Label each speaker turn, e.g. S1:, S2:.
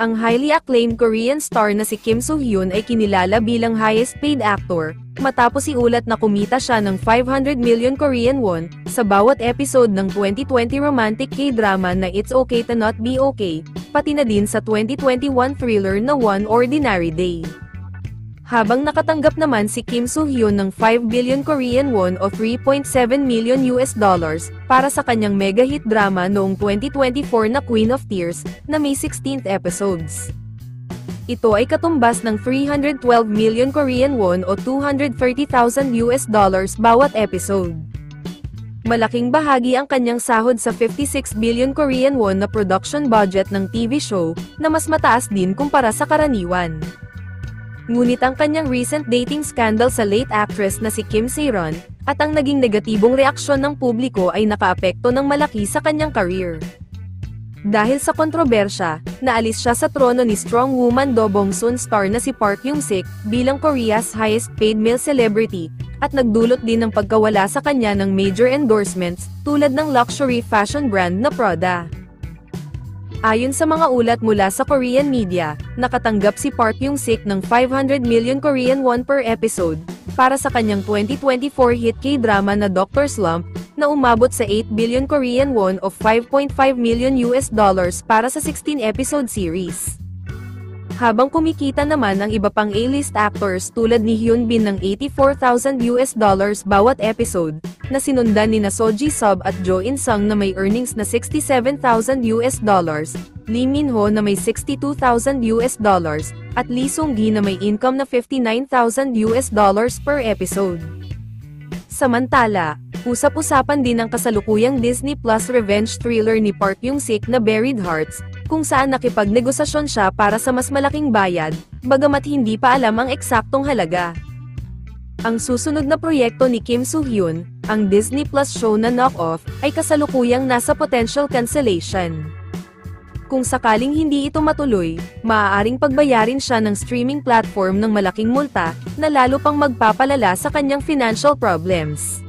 S1: Ang highly acclaimed Korean star na si Kim Soo-hyun ay kinilala bilang highest paid actor, matapos iulat na kumita siya ng 500 million Korean won, sa bawat episode ng 2020 romantic K-drama na It's Okay to Not Be Okay, pati na din sa 2021 thriller na One Ordinary Day. Habang nakatanggap naman si Kim Soo-hyun ng 5 billion Korean won o $3.7 million para sa kanyang mega hit drama noong 2024 na Queen of Tears, na may 16th episodes. Ito ay katumbas ng 312 million Korean won o $230,000 bawat episode. Malaking bahagi ang kanyang sahod sa 56 billion Korean won na production budget ng TV show, na mas mataas din kumpara sa karaniwan. Ngunit ang kanyang recent dating scandal sa late actress na si Kim Se-ron, at ang naging negatibong reaksyon ng publiko ay nakaapekto ng malaki sa kanyang career. Dahil sa kontrobersya, naalis siya sa trono ni strong woman Do Bong-soon star na si Park Yoon-sik bilang Korea's highest paid male celebrity, at nagdulot din ng pagkawala sa kanya ng major endorsements, tulad ng luxury fashion brand na Prada. Ayon sa mga ulat mula sa Korean media, nakatanggap si Park Yoon-sik ng 500 million Korean won per episode, para sa kanyang 2024 hit K-drama na Dr. Slump, na umabot sa 8 billion Korean won o $5.5 million para sa 16-episode series. Habang kumikita naman ang iba pang A-list actors tulad ni Hyun Bin ng $84,000 bawat episode, na sinundan ni Seo Ji-sub at Jo In-sung na may earnings na $67,000, Lee Min-ho na may $62,000 at Lee Seung-gi na may income na $59,000 per episode. Samantala, usap-usapan din ang kasalukuyang Disney Plus revenge thriller ni Park Yoon-sik na Buried Hearts, kung saan nakipagnegosasyon siya para sa mas malaking bayad, bagamat hindi pa alam ang eksaktong halaga. Ang susunod na proyekto ni Kim Soo-hyun, ang Disney Plus show na Knock Off, ay kasalukuyang nasa potential cancellation. Kung sakaling hindi ito matuloy, maaaring pagbayarin siya ng streaming platform ng malaking multa, na lalo pang magpapalala sa kanyang financial problems.